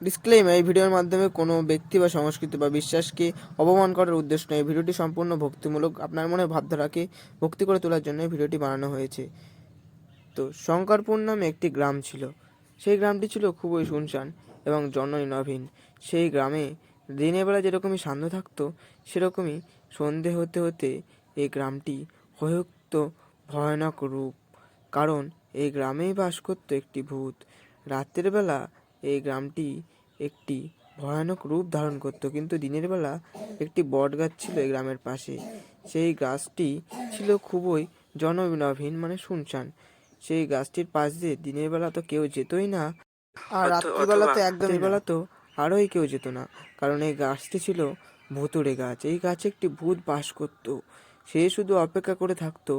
Disclaimer, এই ভিডিওর মাধ্যমে কোনো ব্যক্তি বা সংস্কৃতি বা বিশ্বাসকে অপমান করার উদ্দেশ্য নয়। এই ভিডিওটি সম্পূর্ণ ভক্তিমূলক। আপনার মনে ভাবধারাকে ভক্তি করে তোলার জন্য এই ভিডিওটি বানানো হয়েছে। তো শঙ্করপুর নামে একটি গ্রাম ছিল। সেই গ্রামটি ছিল খুবই শুনশান এবং জনহীন। সেই গ্রামে দিনের বেলা যেরকমই শান্ত থাকতো, সেরকমই সন্ধে হতে হতে এই গ্রামটি হয়ে উঠত ভয়ানক রূপ। কারণ এই গ্রামেই বাস করতো একটি ভূত। রাতের বেলা এই গ্রামটি একটি ভয়ানক রূপ ধারণ করত, কিন্তু দিনের বেলা একটি বট গাছ ছিল এই গ্রামের পাশে। সেই গাছটি ছিল খুবই জনহীন, মানে শুনশান। সেই গাছটির পাশ দিয়ে দিনের বেলা তো কেউ যেতই না, আর রাত্রিবেলা তো একদমই বেলা তো আরোই কেউ যেত না। কারণ এই গাছটি ছিল ভুতুড়ে গাছ। এই গাছে একটি ভূত বাস করত। সে শুধু অপেক্ষা করে থাকতো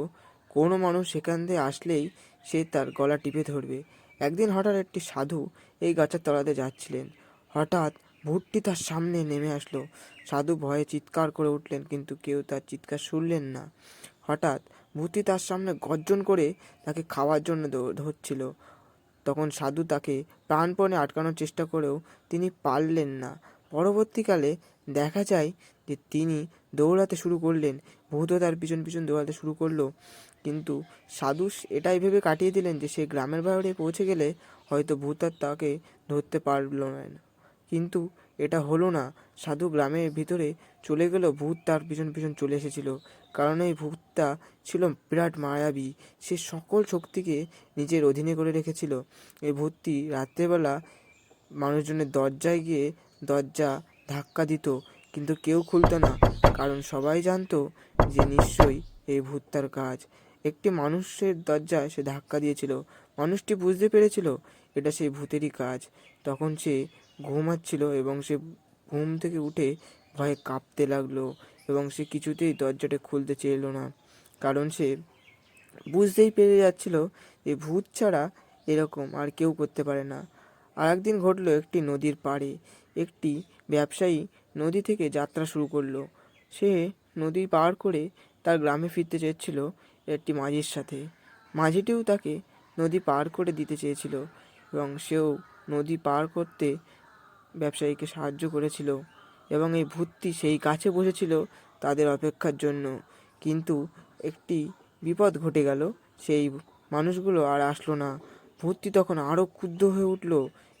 কোনো মানুষ সেখান দিয়ে আসলেই সে তার গলা টিপে ধরবে। একদিন হঠাৎ একটি সাধু এই গাছের তলাতে যাচ্ছিলেন। হঠাৎ ভূতটি তার সামনে নেমে আসলো। সাধু ভয়ে চিৎকার করে উঠলেন, কিন্তু কেউ তার চিৎকার শুনলেন না। হঠাৎ ভূতটি তার সামনে গর্জন করে তাকে খাওয়ার জন্য ধরছিল। তখন সাধু তাকে প্রাণপণে আটকানোর চেষ্টা করেও তিনি পারলেন না। পরবর্তীকালে দেখা যায় যে তিনি দৌড়াতে শুরু করলেন, ভূতও তার পিছন পিছন দৌড়াতে শুরু করলো। কিন্তু সাধু এটাই ভেবে কাটিয়ে দিলেন যে সে গ্রামের বাইরে পৌঁছে গেলে হয়তো ভূত আর তাকে ধরতে পারল না। কিন্তু এটা হলো না। সাধু গ্রামের ভিতরে চলে গেল, ভূত তার পিছন পিছন চলে এসেছিল। কারণ এই ভূতটা ছিল বিরাট মায়াবী। সে সকল শক্তিকে নিজের অধীনে করে রেখেছিল। এই ভূতটি রাত্রেবেলা মানুষজনের দরজায় গিয়ে দরজা ধাক্কা দিত, কিন্তু কেউ খুলতো না। কারণ সবাই জানতো যে নিশ্চয়ই এই ভূতটার কাজ। একটি মানুষের দরজায় সে ধাক্কা দিয়েছিল। মানুষটি বুঝতে পেরেছিল এটা সেই ভূতেরই কাজ। তখন সে ঘুমাচ্ছিল এবং সে ঘুম থেকে উঠে ভয়ে কাঁপতে লাগলো, এবং সে কিছুতেই দরজাটা খুলতে চাইল না। কারণ সে বুঝতেই পেরে যাচ্ছিল যে ভূত ছাড়া এরকম আর কেউ করতে পারে না। আর একদিন ঘটল, একটি নদীর পাড়ে একটি ব্যবসায়ী নদী থেকে যাত্রা শুরু করলো। সে নদী পার করে তার গ্রামে ফিরতে চেয়েছিল একটি মাঝির সাথে। মাঝিটিও তাকে নদী পার করে দিতে চেয়েছিল, এবং সেও নদী পার করতে ব্যবসায়ীকে সাহায্য করেছিল। এবং এই ভূতটি সেই গাছে বসেছিল তাদের অপেক্ষার জন্য। কিন্তু একটি বিপদ ঘটে গেল, সেই মানুষগুলো আর আসলো না। ভূতটি তখন আরও ক্ষুব্ধ হয়ে উঠল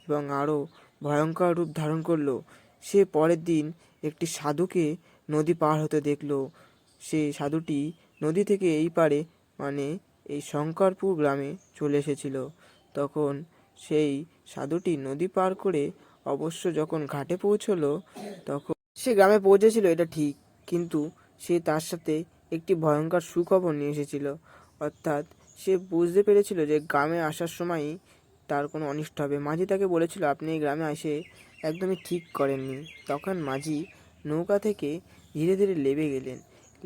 এবং আরও ভয়ঙ্কর রূপ ধারণ করলো। সে পরের দিন একটি সাধুকে নদী পার হতে দেখলো। সে সাধুটি নদী থেকে এই পারে, মানে এই শঙ্করপুর গ্রামে চলে এসেছিল। তখন সেই সাধুটি নদী পার করে অবশ্য যখন ঘাটে পৌঁছলো, তখন সে গ্রামে পৌঁছেছিল এটা ঠিক, কিন্তু সে তার সাথে একটি ভয়ঙ্কর সুখবর নিয়ে এসেছিল। অর্থাৎ সে বুঝতে পেরেছিল যে গ্রামে আসার সময়ই তার কোনো অনিষ্ট হবে। মাঝি তাকে বলেছিল, আপনি এই গ্রামে এসে একদমই ঠিক করেননি। তখন মাঝি নৌকা থেকে ধীরে ধীরে নেমে গেলেন।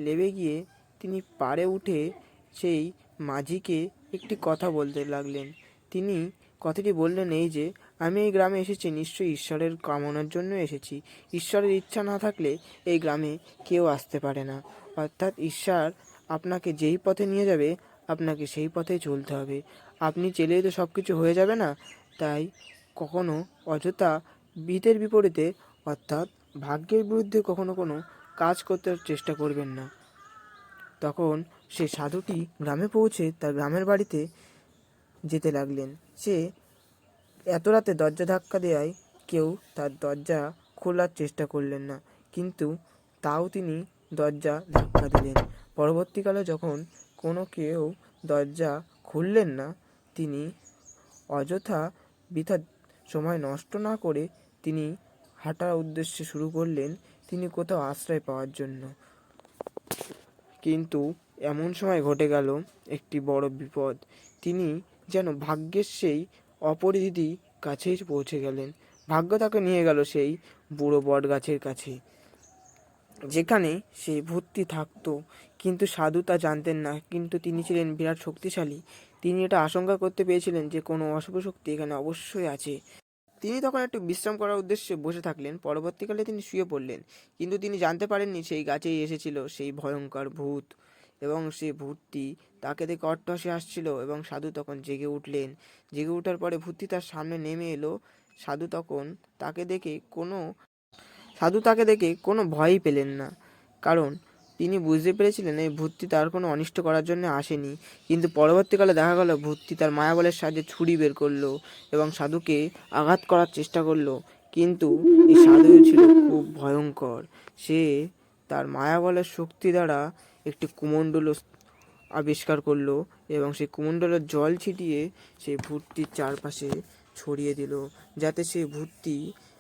নেমে গিয়ে তিনি পাড়ে উঠে সেই মাঝিকে একটি কথা বলতে লাগলেন। তিনি কথাটি বললেন এই যে, আমি এই গ্রামে এসেছি নিশ্চয়ই ঈশ্বরের কামনার জন্য এসেছি। ঈশ্বরের ইচ্ছা না থাকলে এই গ্রামে কেউ আসতে পারে না। অর্থাৎ ঈশ্বর আপনাকে যেই পথে নিয়ে যাবে আপনাকে সেই পথেই চলতে হবে। আপনি চেলেই তো সব কিছু হয়ে যাবে না। তাই কখনো অযথা বিহিতের বিপরীতে, অর্থাৎ ভাগ্যের বিরুদ্ধে কখনো কোনো কাজ করতে চেষ্টা করবেন না। তখন সে সাধুটি গ্রামে পৌঁছে তার গ্রামের বাড়িতে যেতে লাগলেন। সে এত রাতে দরজা ধাক্কা দেওয়ায় কেউ তার দরজা খোলার চেষ্টা করলেন না, কিন্তু তাও তিনি দরজা ধাক্কা দিলেন। পরবর্তীকালে যখন কোনো কেউ দরজা খুললেন না, তিনি অযথা বৃথা সময় নষ্ট না করে তিনি হাঁটার উদ্দেশ্যে শুরু করলেন, তিনি কোথাও আশ্রয় পাওয়ার জন্য। কিন্তু এমন সময় ঘটে গেল একটি বড় বিপদ। তিনি যেন ভাগ্যের সেই অপরিধি কাছেই পৌঁছে গেলেন। ভাগ্য তাকে নিয়ে গেল সেই বুড়ো বট গাছের কাছে, যেখানে সেই ভূতটি থাকতো। কিন্তু সাধু তা জানতেন না, কিন্তু তিনি ছিলেন বিরাট শক্তিশালী। তিনি এটা আশঙ্কা করতে পেরেছিলেন যে কোনো অশুভ শক্তি এখানে অবশ্যই আছে। তিনি তখন একটু বিশ্রাম করার উদ্দেশ্যে বসে থাকলেন। পরবর্তীকালে তিনি শুয়ে পড়লেন, কিন্তু তিনি জানতে পারেননি সেই গাছেই এসেছিল সেই ভয়ঙ্কর ভূত, এবং সেই ভূতটি তাকে দেখে অট্টহাসি আসছিল। এবং সাধু তখন জেগে উঠলেন। জেগে ওঠার পরে ভূতটি তার সামনে নেমে এলো। সাধু তখন তাকে দেখে কোনো সাধু তাকে দেখে কোনো ভয়ই পেলেন না, কারণ তিনি বুঝতে পেরেছিলেন এই ভূতটি তার কোনো অনিষ্ট করার জন্য আসেনি। কিন্তু পরবর্তীকালে দেখা গেল ভূতটি তার মায়াবলের সাহায্যে ছুরি বের করলো এবং সাধুকে আঘাত করার চেষ্টা করলো। কিন্তু এই সাধু ছিল খুব ভয়ঙ্কর। সে তার মায়াবলের শক্তি দ্বারা একটি কুমণ্ডল আবিষ্কার করলো এবং সেই কুমণ্ডলের জল ছিটিয়ে সেই ভূতটির চারপাশে ছড়িয়ে দিল, যাতে সেই ভূতটি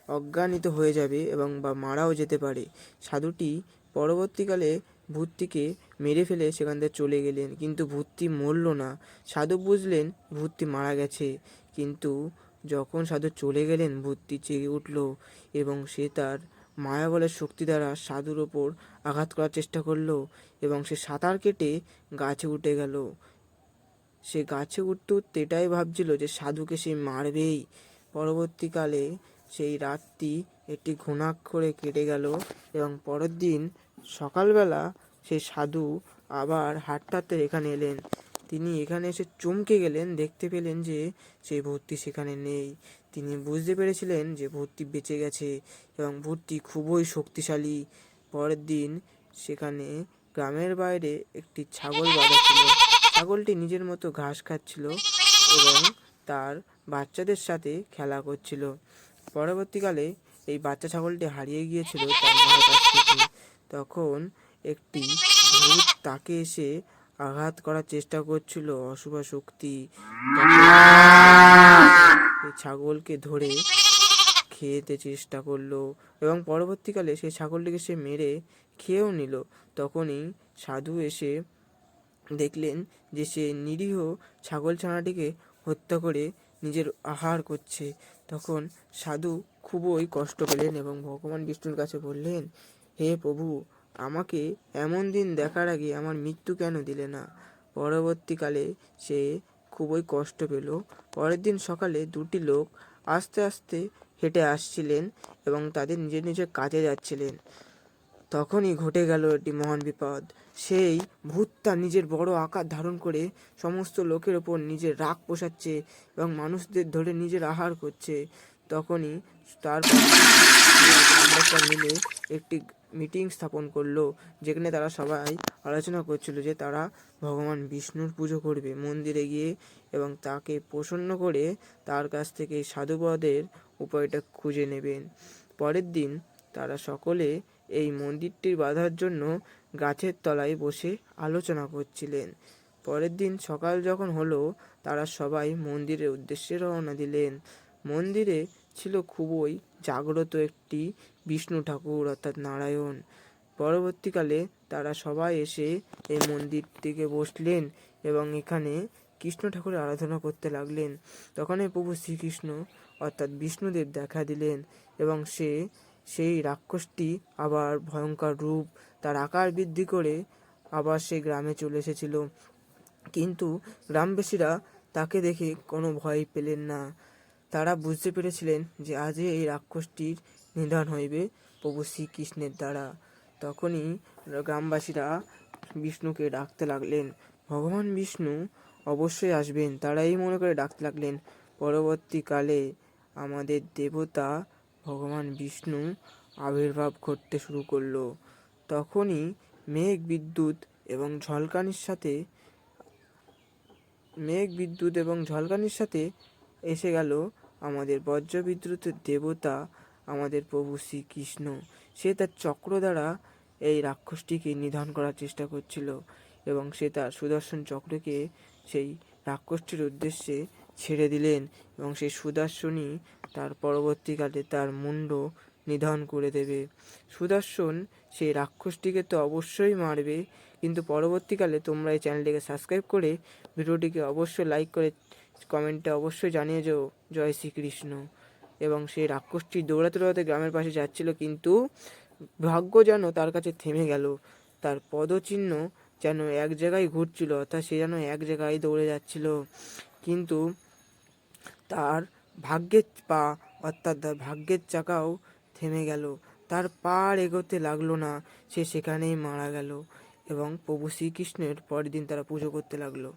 অজ্ঞানিত হয়ে যাবে এবং বা মারাও যেতে পারে। সাধুটি পরবর্তীকালে ভূতটিকে মেরে ফেলে সেখান থেকে চলে গেলেন, কিন্তু ভূতটি মরল না। সাধু বুঝলেন ভূতটি মারা গেছে, কিন্তু যখন সাধু চলে গেলেন ভূতটি জেগে উঠল এবং সে তার মায়াবলের শক্তি দ্বারা সাধুর ওপর আঘাত করার চেষ্টা করলো এবং সে সাঁতার কেটে গাছে উঠে গেল। সে গাছে উঠতে উঠতে এটাই ভাবছিল যে সাধুকে সে মারবেই। পরবর্তীকালে সেই রাতটি একটি ঘুণাক্ষরে কেটে গেল এবং পরের দিন সকালবেলা সেই সাধু আবার হাঁটতে হাঁটতে এখানে এলেন। তিনি এখানে এসে চমকে গেলেন, দেখতে পেলেন যে সেই ভূতটি সেখানে নেই। তিনি বুঝতে পেরেছিলেন যে ভূতটি বেঁচে গেছে এবং ভূতটি খুবই শক্তিশালী। পরের দিন সেখানে গ্রামের বাইরে একটি ছাগল বাঁধা ছিল। ছাগলটি নিজের মতো ঘাস খাচ্ছিল এবং তার বাচ্চাদের সাথে খেলা করছিল। পরবর্তীকালে এই বাচ্চা ছাগলটি হারিয়ে গিয়েছিল তার মায়ের কাছ থেকে। তখন একটি ভূত তাকে এসে আঘাত করার চেষ্টা করছিল, অশুভ শক্তি। তখন এই ছাগলকে ধরে খেতে চেষ্টা করলো এবং পরবর্তীকালে সেই ছাগলটিকে সে মেরে খেয়েও নিল। তখনই সাধু এসে দেখলেন যে সে নিরীহ ছাগলছানাটিকে হত্যা করে নিজের আহার করছে। তখন সাধু খুবই কষ্ট পেলেন এবং ভগবান বিষ্ণুর কাছে বললেন, হে প্রভু, আমাকে এমন দিন দেখার আগে আমার মৃত্যু কেন দিলে না? পরবর্তীকালে সে খুবই কষ্ট পেল। পরের দিন সকালে দুটি লোক আস্তে আস্তে হেঁটে আসছিলেন এবং তাদের নিজের নিজের কাজে যাচ্ছিলেন। তখনই ঘটে গেল একটি মহান বিপদ। সেই ভূতটা নিজের বড় আকার ধারণ করে সমস্ত লোকের ওপর নিজের রাগ পোষাচ্ছে এবং মানুষদের ধরে নিজের আহার করছে। তখনই তারপর গ্রামবাসীরা মিলে একটি মিটিং স্থাপন করলো, যেখানে তারা সবাই আলোচনা করছিল যে তারা ভগবান বিষ্ণুর পুজো করবে মন্দিরে গিয়ে এবং তাকে প্রসন্ন করে তার কাছ থেকে সাধুবাদের উপায়টা খুঁজে নেবেন। পরের দিন তারা সকলে এই মন্দিরটির বাঁধার জন্য গাছের তলায় বসে আলোচনা করছিলেন। পরের দিন সকাল যখন হলো, তারা সবাই মন্দিরের উদ্দেশ্যে রওনা দিলেন। মন্দিরে ছিল খুবই জাগ্রত একটি বিষ্ণু ঠাকুর অর্থাৎ নারায়ণ। পরবর্তীকালে তারা সবাই এসে এই মন্দিরটিকে বসলেন এবং এখানে কৃষ্ণ ঠাকুরের আরাধনা করতে লাগলেন। তখনই প্রভু শ্রীকৃষ্ণ অর্থাৎ বিষ্ণুদেব দেখা দিলেন এবং সেই রাক্ষসটি আবার ভয়ঙ্কর রূপ, তার আকার বৃদ্ধি করে আবার সে গ্রামে চলে এসেছিল। কিন্তু গ্রামবাসীরা তাকে দেখে কোনো ভয় পেলেন না। তারা বুঝতে পেরেছিলেন যে আজই এই রাক্ষসটির নিধন হইবে প্রভু শ্রীকৃষ্ণের দ্বারা। তখনই গ্রামবাসীরা বিষ্ণুকে ডাকতে লাগলেন। ভগবান বিষ্ণু অবশ্যই আসবেন, তারা এই মনে করে ডাকতে লাগলেন। পরবর্তীকালে আমাদের দেবতা ভগবান বিষ্ণু আবির্ভাব ঘটতে শুরু করলো। তখনই মেঘ বিদ্যুৎ এবং ঝলকানির সাথে এসে গেল আমাদের বজ্রবিদ্যুতের দেবতা আমাদের প্রভু শ্রীকৃষ্ণ। সে তার চক্র দ্বারা এই রাক্ষসটিকে নিধন করার চেষ্টা করছিল এবং সে তার সুদর্শন চক্রকে সেই রাক্ষসটির উদ্দেশ্যে ছেড়ে দিলেন এবং সেই সুদর্শনই তার পরবর্তীকালে তার মুণ্ড নিধন করে দেবে। সুদর্শন সেই রাক্ষসটিকে তো অবশ্যই মারবে, কিন্তু পরবর্তীকালে তোমরা এই চ্যানেলটিকে সাবস্ক্রাইব করে ভিডিওটিকে অবশ্যই লাইক করে কমেন্টে অবশ্যই জানিয়ে যাও জয় শ্রীকৃষ্ণ। এবং সেই রাক্ষসটি দৌড়াতে দৌড়াতে গ্রামের পাশে যাচ্ছিল, কিন্তু ভাগ্য যেন তার কাছে থেমে গেল। তার পদচিহ্ন যেন এক জায়গায় ঘুরছিল, অর্থাৎ সে যেন এক জায়গায় দৌড়ে যাচ্ছিল, কিন্তু তার ভাগ্যের পা অর্থাৎ তার ভাগ্যের চাকাও থেমে গেল। তার পা আর এগোতে লাগলো না, সে সেখানেই মারা গেল এবং প্রভু শ্রীকৃষ্ণের পরের দিন তারা পুজো করতে লাগলো।